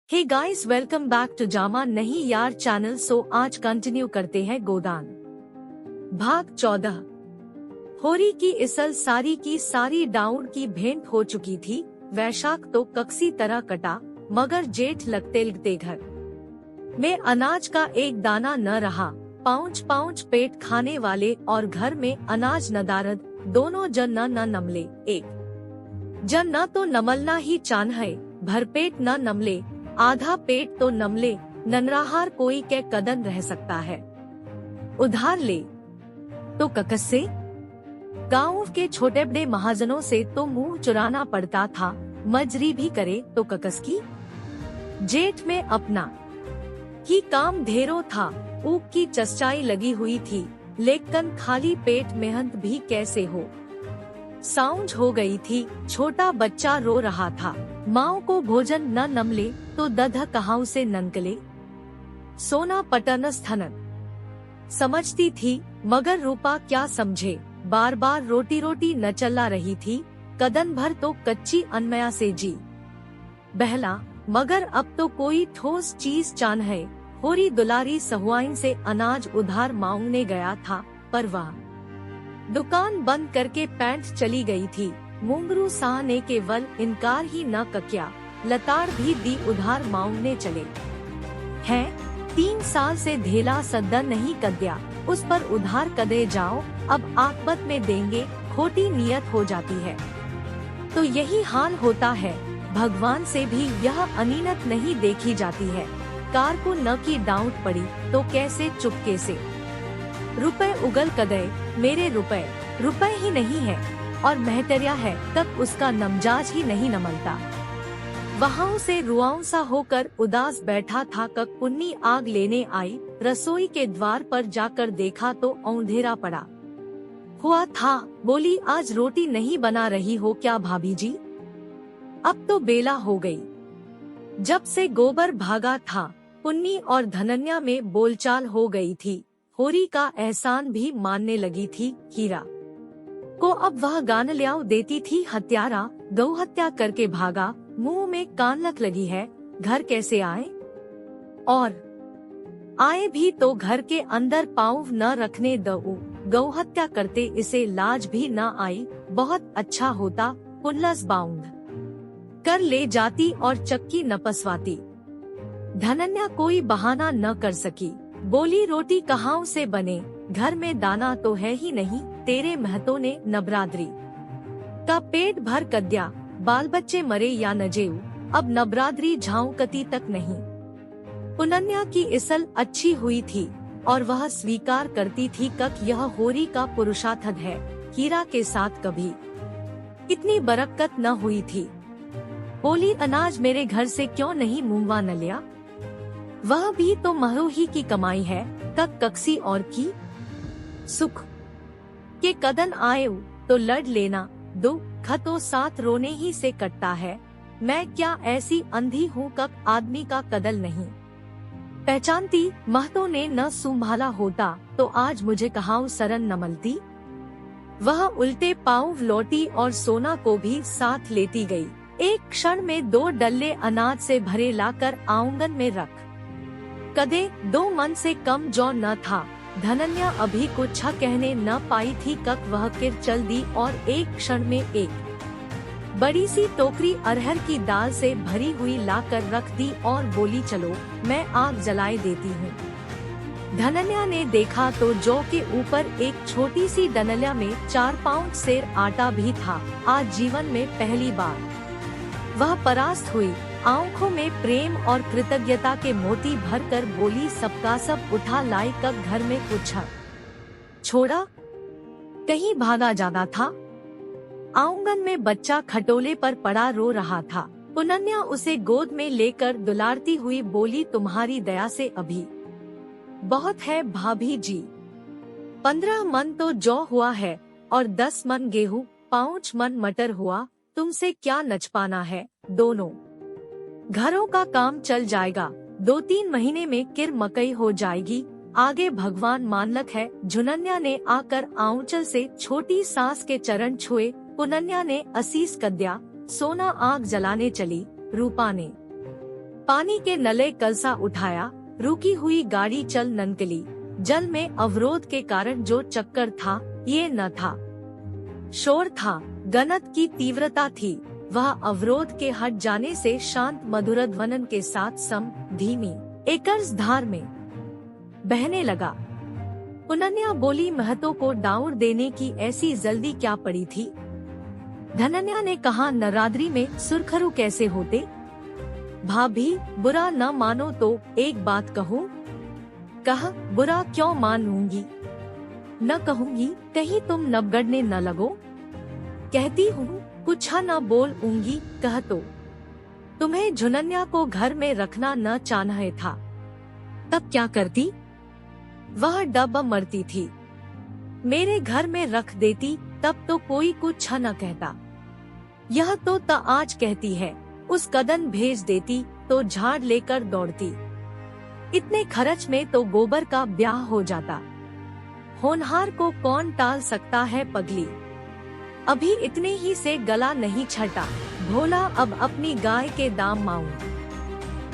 Hey guys, welcome back to जामा नहीं यार चैनल। सो आज कंटिन्यू करते हैं गोदान भाग 14। होरी की इसल सारी की सारी डाउन की भेंट हो चुकी थी। वैशाख तो कक्सी तरह कटा, मगर जेठ लगते लगते घर में अनाज का एक दाना न रहा। पाउच पाउच पेट खाने वाले और घर में अनाज नदारद, दोनों जन न नमले। एक जन न तो नमलना ही चान है, भरपेट न नमले, आधा पेट तो नमले। ननराहार कोई के कदन रह सकता है, उधार ले तो ककस से। गाँव के छोटे बड़े महाजनों से तो मुंह चुराना पड़ता था, मजरी भी करे तो ककस की। जेठ में अपना ही काम ढेरों था, ऊक की चस्चाई लगी हुई थी, लेकिन खाली पेट मेहनत भी कैसे हो। सांझ हो गई थी, छोटा बच्चा रो रहा था। माँ को भोजन न नमले तो दध कहां से ननकले। सोना पटनस थनन समझती थी, मगर रूपा क्या समझे। बार बार रोटी रोटी न चला रही थी, कदन भर तो कच्ची अनमया से जी बहला। मगर अब तो कोई ठोस चीज चान है। होरी दुलारी सहुआइन से अनाज उधार मांगने गया था, पर वह दुकान बंद करके पैंट चली गई थी। मुंगरू शाह ने केवल इनकार ही न किया, लताड़ भी दी उधार मांगने चले हैं। 3 साल से धेला सद्दा नहीं कद्या, उस पर उधार कदे जाओ, अब आकबत में देंगे, खोटी नियत हो जाती है। तो यही हाल होता है, भगवान से भी यह अनीनत नहीं देखी जाती है। कार को न की डांट पड़ी तो कैसे चुपके से रुपए उगल कदे। मेरे रुपए ही नहीं है और महतरिया है, तब उसका नमजाज ही नहीं नमलता। वहाँ से रुआं सा होकर उदास बैठा था। कक पुन्नी आग लेने आई, रसोई के द्वार पर जाकर देखा तो अंधेरा पड़ा हुआ था। बोली, आज रोटी नहीं बना रही हो क्या भाभी जी? अब तो बेला हो गई। जब से गोबर भागा था, पुन्नी और धनन्या में बोलचाल हो गई थी। होरी का एहसान भी मानने लगी थी। हीरा को अब वह गान लियाओ देती थी। हत्यारा गौ हत्या करके भागा, मुंह में कानलक लगी है, घर कैसे आए? और आए भी तो घर के अंदर पाँव न रखने दो। गौ हत्या करते इसे लाज भी न आई। बहुत अच्छा होता, पुल्लस बाउंड कर ले जाती और चक्की न पसवाती। धनन्या कोई बहाना न कर सकी। बोली, रोटी कहाँ से बने, घर में दाना तो है ही नहीं। तेरे महतों ने नबरादरी का पेट भर कद्या, बाल बच्चे मरे या न जेऊ, अब नबरादरी झाऊकती तक नहीं। पुनन्या की इसल अच्छी हुई थी और वह स्वीकार करती थी कि यह होरी का पुरुषार्थ है। हीरा के साथ कभी इतनी बरकत न हुई थी। बोली, अनाज मेरे घर से क्यों नहीं मुंगवा न लिया? वह भी तो महरू ही की कमाई है। कक्सी और की सुख के कदन आए तो लड़ लेना, दुख तो साथ रोने ही से कटता है। मैं क्या ऐसी अंधी हूँ कक आदमी का कदल नहीं पहचानती? महतों ने न संभाला होता तो आज मुझे कहां सरन न मलती। वह उल्टे पाँव लौटी और सोना को भी साथ लेती गई। एक क्षण में 2 डल्ले अनाज से भरे लाकर आंगन में रख कदे। 2 मन से कम जौ न था। धनन्या अभी कुछ कहने न पाई थी कक वह किर चल दी और एक क्षण में एक बड़ी सी टोकरी अरहर की दाल से भरी हुई लाकर रख दी और बोली, चलो मैं आग जलाए देती हूँ। धनन्या ने देखा तो जौ के ऊपर एक छोटी सी डनलिया में 4 पाउंड सेर आटा भी था। आज जीवन में पहली बार वह परास्त हुई। आंखों में प्रेम और कृतज्ञता के मोती भरकर बोली, सबका सब उठा लाई कब घर में कुछ छोड़ा, कहीं भागा जाना था। आंगन में बच्चा खटोले पर पड़ा रो रहा था। पुनन्या उसे गोद में लेकर दुलारती हुई बोली, तुम्हारी दया से अभी बहुत है भाभी जी। 15 मन तो जौ हुआ है और 10 मन गेहूं, 5 मन मटर हुआ। तुमसे क्या नचपाना है, दोनों घरों का काम चल जाएगा। 2-3 महीने में किर मकई हो जाएगी, आगे भगवान मानलक है। झुनन्या ने आकर आंचल से छोटी सास के चरण छुए। पुनन्या ने असीस कद्या। सोना आग जलाने चली। रूपा ने पानी के नले कलसा उठाया, रुकी हुई गाड़ी चल ननकली। जल में अवरोध के कारण जो चक्कर था ये न था, शोर था, गनत की तीव्रता थी। वह अवरोध के हट जाने से शांत मधुर ध्वनन के साथ सम धीमी एकर्स धार में बहने लगा। पुनन्या बोली, महतो को डाउर देने की ऐसी जल्दी क्या पड़ी थी? धनन्या ने कहा, नराद्री में सुरखरू कैसे होते? भाभी, बुरा न मानो तो एक बात कहूँ? कह, बुरा क्यों मानूंगी? न कहूंगी, कहीं तुम नबगड़ने न लगो। कहती हूँ, कुछ न बोलूंगी। कह तो तुम्हें झुनन्या को घर में रखना न चाहे था, तब क्या करती? वह डब मरती थी, मेरे घर में रख देती, तब तो कोई कुछ न कहता। यह तो आज कहती है, उस कदन भेज देती तो झाड़ लेकर दौड़ती। इतने खर्च में तो गोबर का ब्याह हो जाता। होनहार को कौन टाल सकता है पगली? अभी इतने ही से गला नहीं छटा। भोला अब अपनी गाय के दाम मांग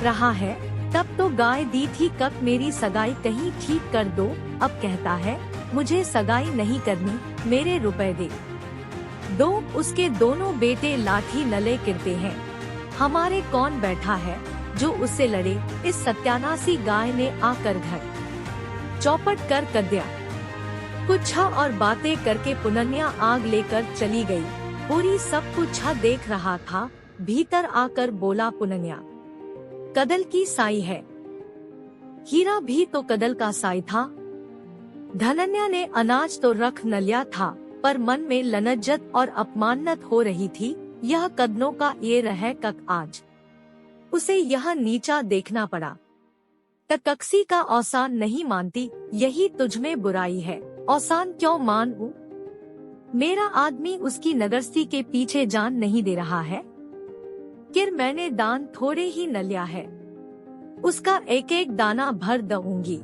रहा है, तब तो गाय दी थी, कब मेरी सगाई कहीं ठीक कर दो। अब कहता है, मुझे सगाई नहीं करनी, मेरे रुपए दे दो। उसके दोनों बेटे लाठी नले गिरते हैं। हमारे कौन बैठा है जो उससे लड़े? इस सत्यानाशी गाय ने आकर घर चौपट कर दिया। कुछ और बातें करके पुनन्या आग लेकर चली गई। पूरी सब कुछ देख रहा था। भीतर आकर बोला, पुनन्या, कदल की साई है। हीरा भी तो कदल का साई था। धनन्या ने अनाज तो रख न लिया था, पर मन में लज्जत और अपमानित हो रही थी। यह कदनों का ये रह कक आज उसे यह नीचा देखना पड़ा। तकसी का औसान नहीं मानती, यही तुझमें बुराई है। औसान क्यों मानूं? मेरा आदमी उसकी नगरस्ती के पीछे जान नहीं दे रहा है। किर मैंने दान थोड़े ही न लिया है, उसका एक एक दाना भर दूंगी।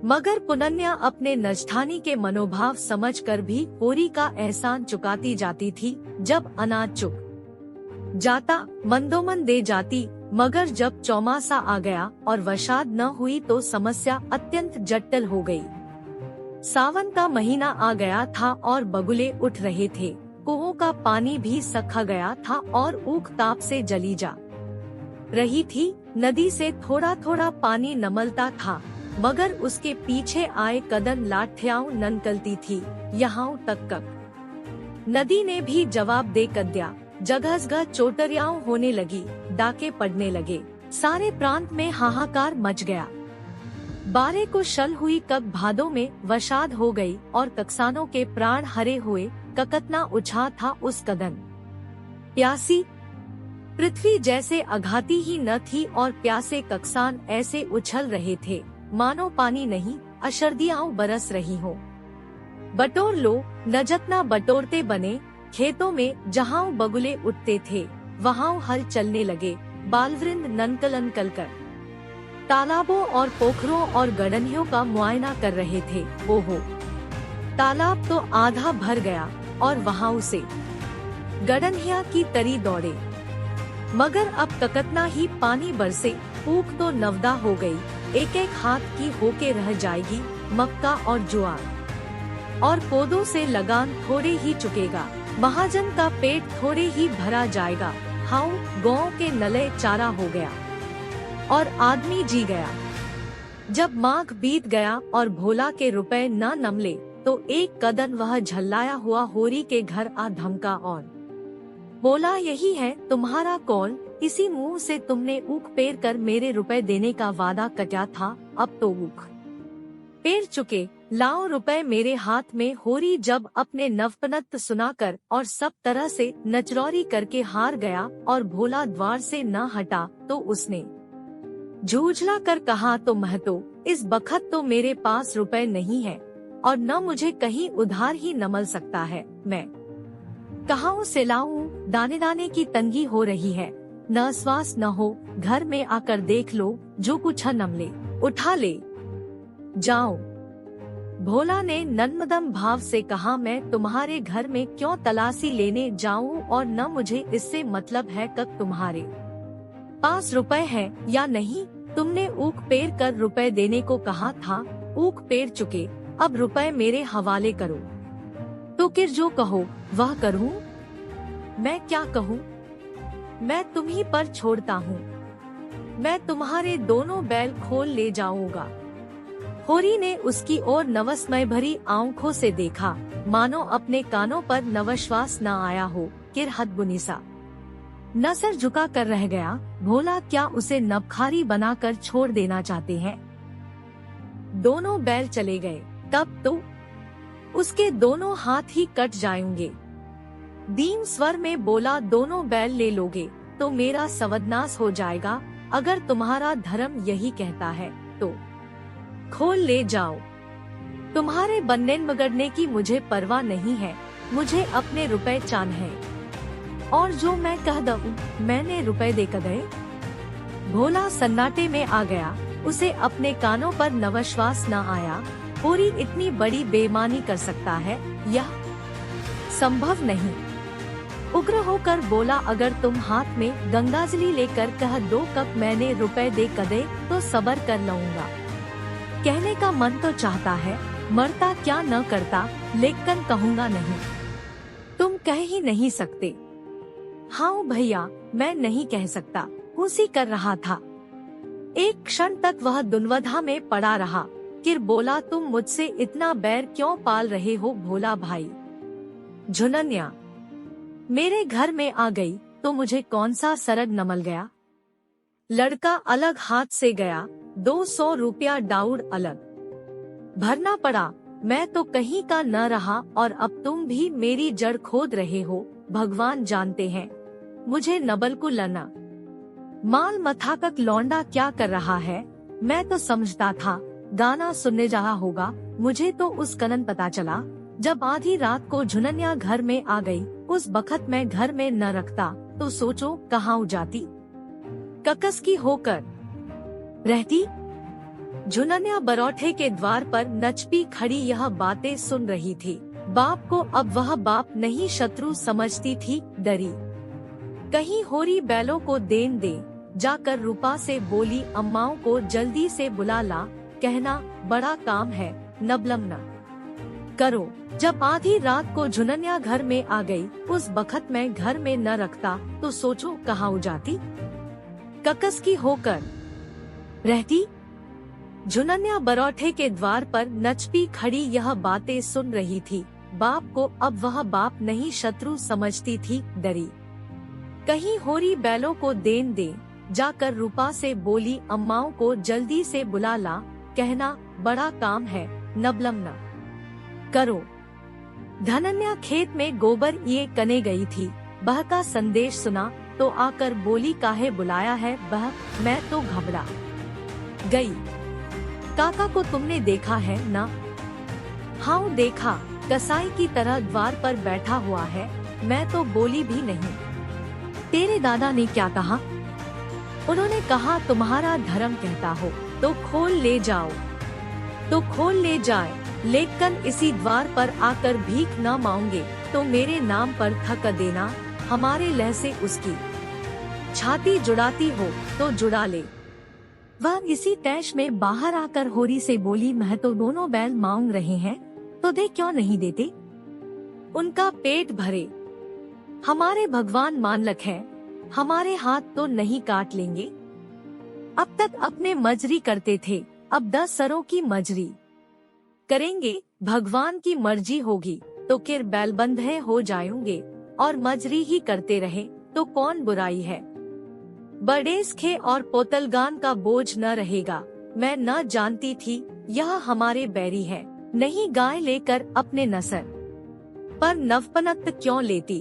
मगर पुनन्या अपने नजठानी के मनोभाव समझकर भी होरी का एहसान चुकाती जाती थी। जब अनाज चुक जाता मंदोमन दे जाती, मगर जब चौमासा आ गया और वर्षाद न हुई तो समस्या अत्यंत जटिल हो गई। सावन का महीना आ गया था और बगुले उठ रहे थे। कुओं का पानी भी सखा गया था और ऊख ताप से जली जा रही थी। नदी से थोड़ा थोड़ा पानी नमलता था, मगर उसके पीछे आए कदन लाठियां ननकलती थी। यहाँ तक नदी ने भी जवाब दे कर दिया। जगह जगह चोटरियां होने लगी, डाके पड़ने लगे। सारे प्रांत में हाहाकार मच गया। बारे को शल हुई कब भादों में वर्षाद हो गई और कक्सानों के प्राण हरे हुए। ककतना उछा था उस कदन। प्यासी पृथ्वी जैसे अघाती ही न थी और प्यासे कक्सान ऐसे उछल रहे थे मानो पानी नहीं, अशर्दियां बरस रही हो। बटोर लो, न जतना बटोरते बने। खेतों में जहाँ बगुले उठते थे, वहाँ हल चलने लगे। बालवृंद ननकलन कलकर तालाबों और पोखरों और गड़नियों का मुआयना कर रहे थे। ओहो, तालाब तो आधा भर गया और वहाँ उसे गड़निया की तरी दौड़े। मगर अब ककतना ही पानी बरसे, ऊख तो नवदा हो गई। एक एक हाथ की होके रह जाएगी। मक्का और ज्वार और कोदों से लगान थोड़े ही चुकेगा। महाजन का पेट थोड़े ही भरा जाएगा। हाउ गाँव के नले चारा हो गया और आदमी जी गया। जब माघ बीत गया और भोला के रुपए न नमले तो एक कदन वह झल्लाया हुआ होरी के घर आ धमका और बोला, यही है तुम्हारा कौल। इसी मुंह से तुमने ऊख पेर कर मेरे रुपए देने का वादा कटा था। अब तो ऊख पेर चुके, लाओ रुपए मेरे हाथ में। होरी जब अपने नवपनत सुनाकर और सब तरह से नचरौरी करके हार गया और भोला द्वार से न हटा तो उसने झूझला कर कहा, तो महतो, इस बखत तो मेरे पास रुपए नहीं है और न मुझे कहीं उधार ही नमल सकता है। मैं कहाँ से लाऊं? दाने दाने की तंगी हो रही है। न श्वास न हो। घर में आकर देख लो, जो कुछ नमले उठा ले जाओ। भोला ने नन्मदम भाव से कहा, मैं तुम्हारे घर में क्यों तलाशी लेने जाऊं और न मुझे इससे मतलब है कब तुम्हारे पास रुपए है या नहीं? तुमने ऊख पेर कर रुपए देने को कहा था, ऊख पेर चुके, अब रुपए मेरे हवाले करो। तो फिर जो कहो वह करूं? मैं क्या कहूं? मैं तुम्ही पर छोड़ता हूँ, मैं तुम्हारे दोनों बैल खोल ले जाऊंगा। होरी ने उसकी ओर नवस्मय भरी आंखों से देखा, मानो अपने कानों पर नवश्वास न आया हो। किर हदबुनी सा नसर झुका कर रह गया। भोला क्या उसे नबखारी बनाकर छोड़ देना चाहते हैं? दोनों बैल चले गए। तब तो उसके दोनों हाथ ही कट जाएंगे। दीन स्वर में बोला, दोनों बैल ले लोगे तो मेरा सवदनाश हो जाएगा। अगर तुम्हारा धर्म यही कहता है तो खोल ले जाओ। तुम्हारे बन्ने बगड़ने की मुझे परवाह नहीं है, मुझे अपने रुपए चान है। और जो मैं कह दूं, मैंने रुपए दे गए। भोला सन्नाटे में आ गया, उसे अपने कानों पर नवश्वास न आया। होरी इतनी बड़ी बेईमानी कर सकता है, यह संभव नहीं। उग्र होकर बोला, अगर तुम हाथ में गंगाजली लेकर कह दो कब मैंने रुपए दे कदे तो सबर कर लूंगा। कहने का मन तो चाहता है, मरता क्या न करता, लेकिन कहूँगा नहीं। तुम कह ही नहीं सकते। हाँ भैया, मैं नहीं कह सकता, उसी कर रहा था। एक क्षण तक वह दुनवधा में पड़ा रहा। फिर बोला, तुम मुझसे इतना बैर क्यों पाल रहे हो भोला भाई? झुनन्या मेरे घर में आ गई तो मुझे कौन सा सरग नमल गया? लड़का अलग हाथ से गया, 200 रुपया डाउड अलग भरना पड़ा। मैं तो कहीं का न रहा और अब तुम भी मेरी जड़ खोद रहे हो। भगवान जानते हैं मुझे नबल को लना। माल मथाकक लौंडा क्या कर रहा है? मैं तो समझता था गाना सुनने जा होगा। मुझे तो उस कनन पता चला जब आधी रात को झुनन्या घर में आ गई। उस बखत मैं घर में न रखता तो सोचो कहाँ जाती, ककस की होकर रहती। झुनन्या बरौठे के द्वार पर नचपी खड़ी यह बातें सुन रही थी। बाप को अब वह बाप नहीं शत्रु समझती थी। डरी कहीं होरी बैलों को देन दे। जाकर रूपा से बोली, अम्माओं को जल्दी से बुला ला, कहना बड़ा काम है, नबलम न करो। जब आधी रात को झुनन्या घर में आ गई, उस बखत मैं घर में न रखता तो सोचो कहाँ जाती, ककस की होकर रहती। झुनन्या बरौठे के द्वार पर नचपी खड़ी यह बातें सुन रही थी। बाप को अब वह बाप नहीं शत्रु समझती थी। डरी कहीं होरी बैलों को देन दे। जाकर रूपा से बोली, अम्माओं को जल्दी से बुला ला, कहना बड़ा काम है, नबलम न करो। धनन्या खेत में गोबर ये कने गई थी। बह का संदेश सुना तो आकर बोली, काहे बुलाया है बह? मैं तो घबरा गई। काका को तुमने देखा है ना? हाँ देखा, कसाई की तरह द्वार पर बैठा हुआ है। मैं तो बोली भी नहीं। तेरे दादा ने क्या कहा? उन्होंने कहा तुम्हारा धर्म कहता हो तो खोल ले जाओ। तो खोल ले जाए, लेकिन इसी द्वार पर आकर भीख न मांगे तो मेरे नाम पर थक देना। हमारे लह से उसकी छाती जुड़ाती हो तो जुड़ा ले। वह इसी तैश में बाहर आकर होरी से बोली, मैं तो दोनों बैल मांग रहे हैं तो दे क्यों नहीं देते? उनका पेट भरे। हमारे भगवान मानलक है, हमारे हाथ तो नहीं काट लेंगे। अब तक अपने मजरी करते थे, अब 10 सरों की मजरी करेंगे। भगवान की मर्जी होगी तो फिर बैलबंधे हो जाएंगे और मजरी ही करते रहे तो कौन बुराई है। बड़ेस खे और पोतलगान का बोझ न रहेगा। मैं न जानती थी यह हमारे बैरी है। नहीं गाय लेकर अपने नसर पर नवपनत क्यों लेती?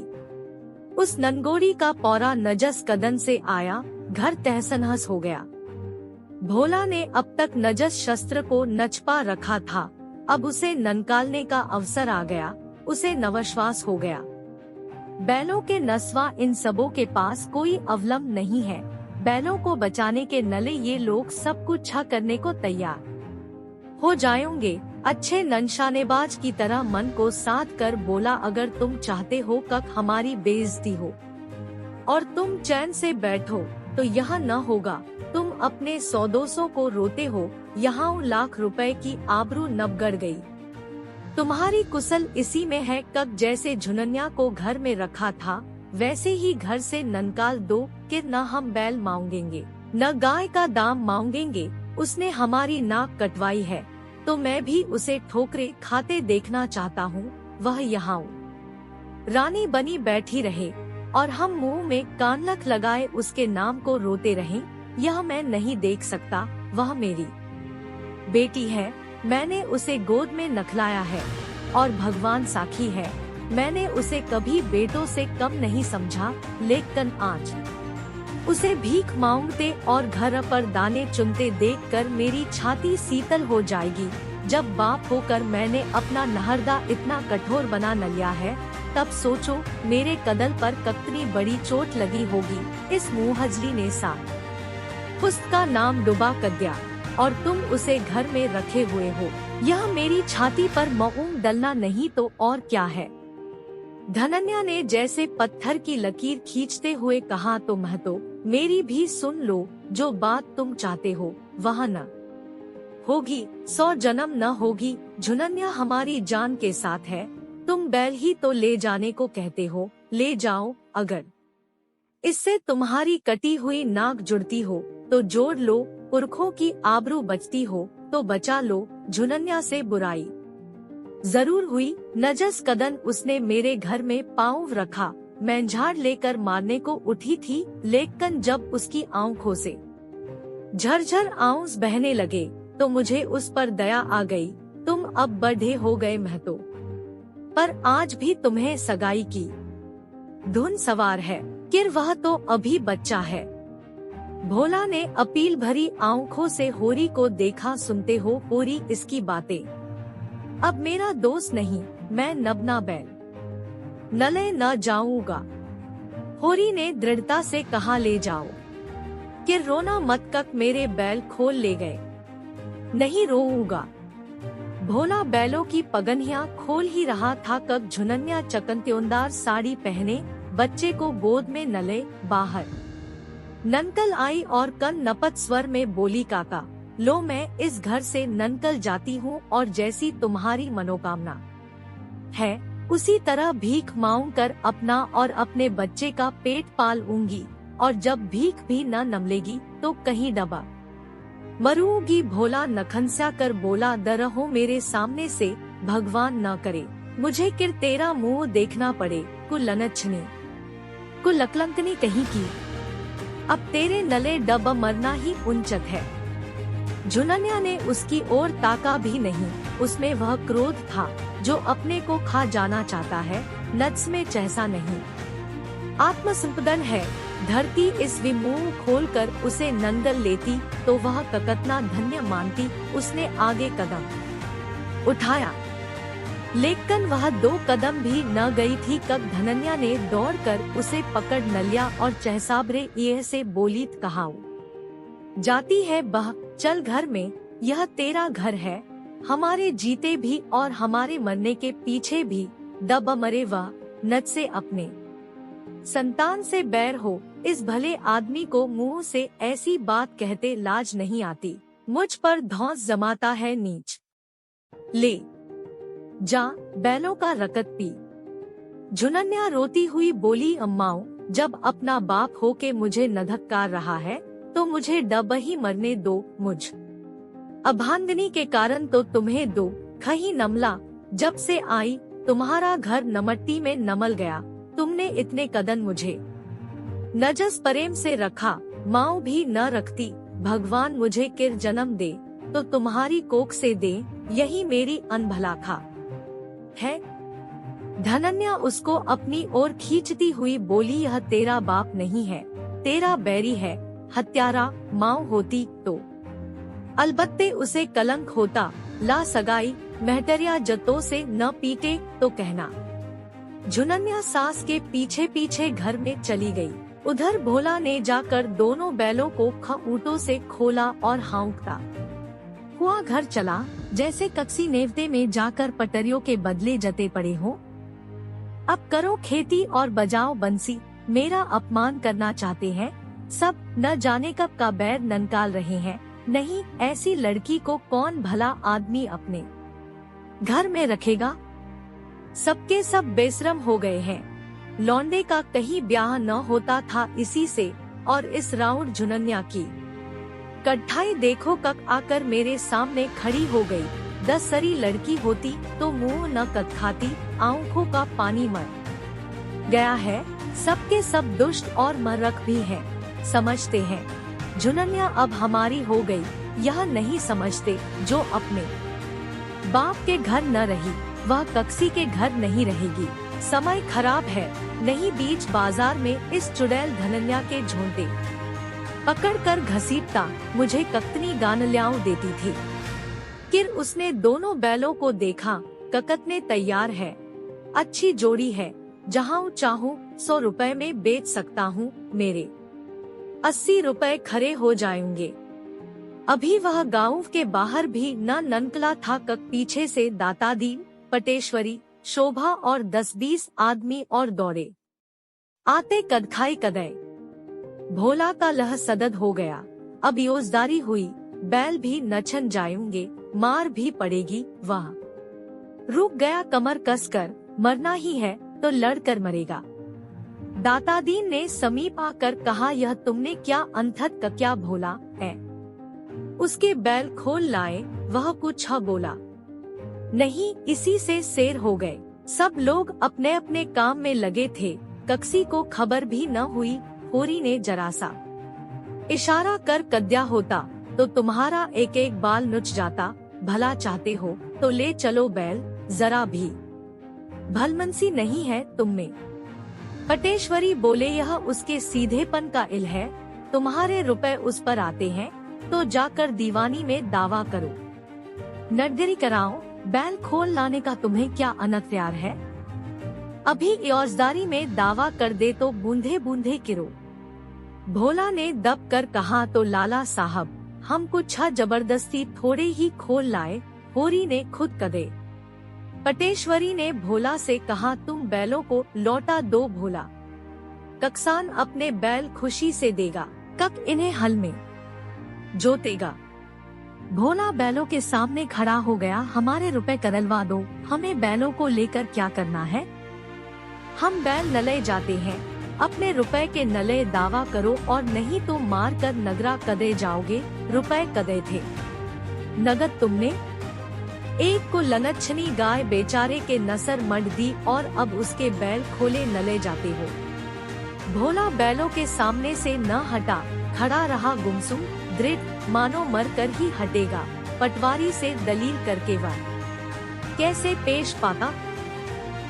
उस ननगोड़ी का पौरा नजस कदन से आया, घर तहसनहस हो गया। भोला ने अब तक नजस शस्त्र को नचपा रखा था, अब उसे ननकालने का अवसर आ गया। उसे नवश्वास हो गया। बैलों के नस्वा इन सबों के पास कोई अवलंब नहीं है। बैलों को बचाने के नले ये लोग सब कुछ छा करने को तैयार हो जाएंगे। अच्छे ननशानेबाज की तरह मन को साध कर बोला, अगर तुम चाहते हो कक हमारी बेइज्जती हो और तुम चैन से बैठो तो यह न होगा। तुम अपने 100-200 को रोते हो, यहाँ लाख रुपए की आबरू नबगड़ गई। तुम्हारी कुशल इसी में है कब जैसे झुनन्या को घर में रखा था वैसे ही घर से ननकाल दो कि न हम बैल मांगेंगे न गाय का दाम मांगेंगे। उसने हमारी नाक कटवाई है तो मैं भी उसे ठोकरे खाते देखना चाहता हूँ। वह यहाँ रानी बनी बैठी रहे और हम मुंह में कानलक लगाए उसके नाम को रोते रहें, यह मैं नहीं देख सकता। वह मेरी बेटी है, मैंने उसे गोद में नखलाया है और भगवान साखी है, मैंने उसे कभी बेटों से कम नहीं समझा। लेकिन आज उसे भीख मांगते और घर पर दाने चुनते देखकर मेरी छाती शीतल हो जाएगी। जब बाप होकर मैंने अपना नहरदा इतना कठोर बना न लिया है, तब सोचो मेरे कदल पर कितनी बड़ी चोट लगी होगी। इस मुंहजली ने साथ पुस्त का नाम डुबा कर दिया और तुम उसे घर में रखे हुए हो। यह मेरी छाती पर मऊंग डलना नहीं तो और क्या है। धनन्या ने जैसे पत्थर की लकीर खींचते हुए कहा, तो महतो मेरी भी सुन लो, जो बात तुम चाहते हो वह न होगी, 100 जन्म न होगी। झुनन्या हमारी जान के साथ है, तुम बैल ही तो ले जाने को कहते हो, ले जाओ। अगर इससे तुम्हारी कटी हुई नाक जुड़ती हो तो जोड़ लो, पुरखों की आबरू बचती हो तो बचा लो। झुनन्या से बुराई जरूर हुई, नजस कदन उसने मेरे घर में पाँव रखा, मैं झाड़ लेकर मारने को उठी थी, लेकिन जब उसकी आंखों से झरझर आंसू बहने लगे तो मुझे उस पर दया आ गई। तुम अब बड़े हो गए महतो, पर आज भी तुम्हें सगाई की धुन सवार है, किर वह तो अभी बच्चा है। भोला ने अपील भरी आंखों से होरी को देखा। सुनते हो होरी इसकी बातें, अब मेरा दोस्त नहीं, मैं नबना बैल नले न जाऊंगा। होरी ने दृढ़ता से कहा, ले जाओ, कि रोना मत कक मेरे बैल खोल ले गए, नहीं रोऊंगा। भोला बैलों की पगनियां खोल ही रहा था कब झुनन्या चकनत्योंदार साड़ी पहने बच्चे को गोद में नले बाहर ननकल आई और कन नपत स्वर में बोली, काका लो मैं इस घर से ननकल जाती हूँ और जैसी तुम्हारी मनोकामना है उसी तरह भीख मांग कर अपना और अपने बच्चे का पेट पालूंगी, और जब भीख भी न नमलेगी तो कहीं डबा मरूंगी। भोला नखनस्या कर बोला, दरहो मेरे सामने से, भगवान न करे मुझे किर तेरा मुंह देखना पड़े। कुलनछनी कुलकलंकनी कहीं की, अब तेरे नले डब मरना ही उनचत है। झुनन्या ने उसकी ओर ताका भी नहीं, उसमें वह क्रोध था जो अपने को खा जाना चाहता है, नज्स में चहसा नहीं। आत्मसंपदन है, धरती इस विमुह खोलकर उसे नंदल लेती तो वह ककतना धन्य मानती। उसने आगे कदम उठाया, लेकिन वह 2 कदम भी न गई थी कब धनन्या ने दौड़कर उसे पकड़ न लिया और चहसाबरे ये से बोली, कहाऊ जाती है बह, चल घर में, यह तेरा घर है, हमारे जीते भी और हमारे मरने के पीछे भी। दब मरे वह नच से अपने संतान से बैर हो, इस भले आदमी को मुंह से ऐसी बात कहते लाज नहीं आती। मुझ पर धौंस जमाता है नीच, ले जा बैलों का रकत पी। झुनन्या रोती हुई बोली, अम्माओ जब अपना बाप हो के मुझे न धक्कार रहा है तो मुझे डब ही मरने दो। मुझ अभांगनी के कारण तो तुम्हें दो खही नमला, जब से आई तुम्हारा घर नमट्टी में नमल गया। तुमने इतने कदन मुझे नजस प्रेम से रखा, माँ भी न रखती। भगवान मुझे किर जन्म दे तो तुम्हारी कोख से दे, यही मेरी अनभलाखा है। धनन्या उसको अपनी ओर खींचती हुई बोली, यह तेरा बाप नहीं है, तेरा बैरी है, हत्यारा। माँ होती तो अलबत्ते उसे कलंक होता, ला सगाई महटरिया जतों से न पीटे तो कहना। झुनन्या सास के पीछे पीछे घर में चली गई। उधर भोला ने जाकर दोनों बैलों को खूंटों से खोला और हाँकता हुआ घर चला, जैसे कक्सी नेवते में जाकर पटरियों के बदले जते पड़े हो। अब करो खेती और बजाओ बंसी, मेरा अपमान करना चाहते हैं सब न जाने कब का बैर ननकाल रहे हैं। नहीं, ऐसी लड़की को कौन भला आदमी अपने घर में रखेगा। सबके सब बेशरम हो गए हैं। लौंडे का कहीं ब्याह न होता था इसी से, और इस राउंड झुनन्या की कट्ठाई देखो कक आकर मेरे सामने खड़ी हो गई। 10 सरी लड़की होती तो मुंह न कत खाती, आंखों का पानी मर गया है। सबके सब दुष्ट और मर्रख भी हैं, समझते हैं झुनन्या अब हमारी हो गई। यह नहीं समझते जो अपने बाप के घर न रही, वह कक्सी के घर नहीं रहेगी। समय खराब है, नहीं बीच बाजार में इस चुड़ैल धनन्या के झोंटे पकड़कर घसीटता मुझे ककतनी गानल्याओं देती थी। फिर उसने दोनों बैलों को देखा, ककतने तैयार है, अच्छी जोड़ी है, जहाँ चाहूँ 100 रुपए में बेच सकता हूँ, मेरे 80 रुपए खरे हो जाएंगे। अभी वह गांव के बाहर भी न ननकला था कक पीछे से दातादीन, पटेश्वरी, शोभा और 10-20 आदमी और दौड़े आते कदखाई कदय। भोला का लह सदद हो गया। अब योजदारी हुई, बैल भी नछन जाएंगे, मार भी पड़ेगी। वह रुक गया कमर कसकर, मरना ही है तो लड़कर मरेगा। दातादीन ने समीप आकर कहा, यह तुमने क्या अंथत का क्या भोला है। उसके बैल खोल लाए। वह कुछ बोला नहीं, इसी से शेर हो गए। सब लोग अपने अपने काम में लगे थे, कक्सी को खबर भी न हुई। होरी ने जरा सा इशारा कर कद्या होता तो तुम्हारा एक एक बाल नुच जाता। भला चाहते हो तो ले चलो बैल, जरा भी भलमनसी नहीं है तुम में। पटेश्वरी बोले, यह उसके सीधेपन का इल है। तुम्हारे रुपए उस पर आते हैं तो जाकर दीवानी में दावा करो, नटगरी कराओ। बैल खोल लाने का तुम्हें क्या अनख्यार है। अभी योजदारी में दावा कर दे तो बूंदे बूंदे किरो। भोला ने दब कर कहा, तो लाला साहब हम कुछ जबरदस्ती थोड़े ही खोल लाए। होरी ने खुद कदे। पटेश्वरी ने भोला से कहा, तुम बैलों को लौटा दो। भोला कक्सान अपने बैल खुशी से देगा, कक इन्हें हल में जोतेगा। भोला बैलों के सामने खड़ा हो गया। हमारे रुपए करलवा दो, हमें बैलों को लेकर क्या करना है। हम बैल नले जाते हैं, अपने रुपए के नले दावा करो, और नहीं तो मार कर नगरा कदे जाओगे। रुपए कदे थे, नगद तुमने। एक को लनच्छनी गाय बेचारे के नसर मड दी, और अब उसके बैल खोले नले जाते हो। भोला बैलों के सामने से न हटा, खड़ा रहा गुमसुम दृढ़, मानो मर कर ही हटेगा। पटवारी से दलील करके वह कैसे पेश पाता।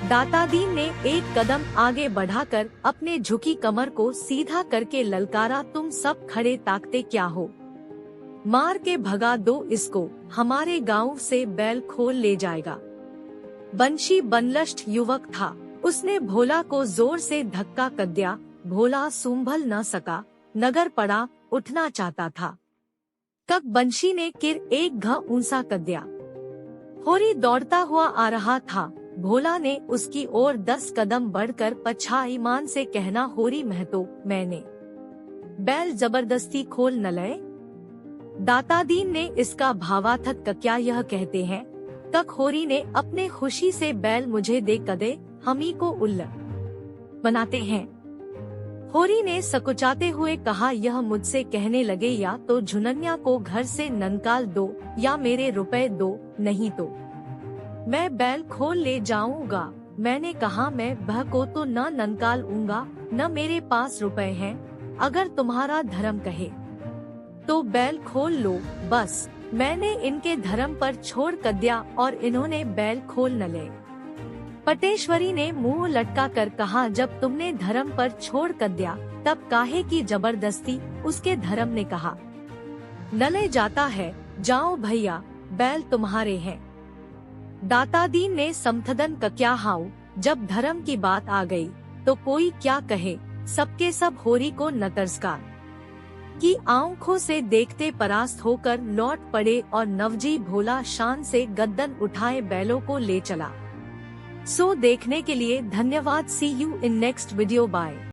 दातादीन ने एक कदम आगे बढ़ाकर अपने झुकी कमर को सीधा करके ललकारा, तुम सब खड़े ताकते क्या हो, मार के भगा दो इसको, हमारे गांव से बैल खोल ले जाएगा। बंशी बनलष्ट युवक था, उसने भोला को जोर से धक्का कर दिया। भोला संभल न सका, नगर पड़ा, उठना चाहता था। कक बंशी ने किर एक घ ऊंसा कर दिया। होरी दौड़ता हुआ आ रहा था। भोला ने उसकी ओर 10 कदम बढ़कर पछा ईमान से कहना, होरी महतो, मैंने बैल जबरदस्ती खोल न लए। दातादीन ने इसका भावार्थ क्या यह कहते हैं, कक होरी ने अपने खुशी से बैल मुझे दे कदे, हमी को उल्ल बनाते हैं। होरी ने सकुचाते हुए कहा, यह मुझसे कहने लगे या तो झुनन्या को घर से ननकाल दो, या मेरे रुपए दो, नहीं तो मैं बैल खोल ले जाऊंगा। मैंने कहा, मैं बह को तो न ननकालूंगा, न मेरे पास रुपए हैं। अगर तुम्हारा धर्म कहे तो बैल खोल लो, बस। मैंने इनके धर्म पर छोड़ कर दिया और इन्होंने बैल खोल न ले। पटेश्वरी ने मुंह लटका कर कहा, जब तुमने धर्म पर छोड़ कर दिया तब काहे की जबरदस्ती। उसके धर्म ने कहा, नले जाता है, जाओ भैया, बैल तुम्हारे हैं। दातादीन ने समथदन का क्या हाउ, जब धर्म की बात आ गई तो कोई क्या कहे। सबके सब होरी को नतरस्कार की आंखों से देखते परास्त होकर लौट पड़े, और नवजी भोला शान से गद्दन उठाए बैलों को ले चला। सो देखने के लिए धन्यवाद। See you in next video. Bye.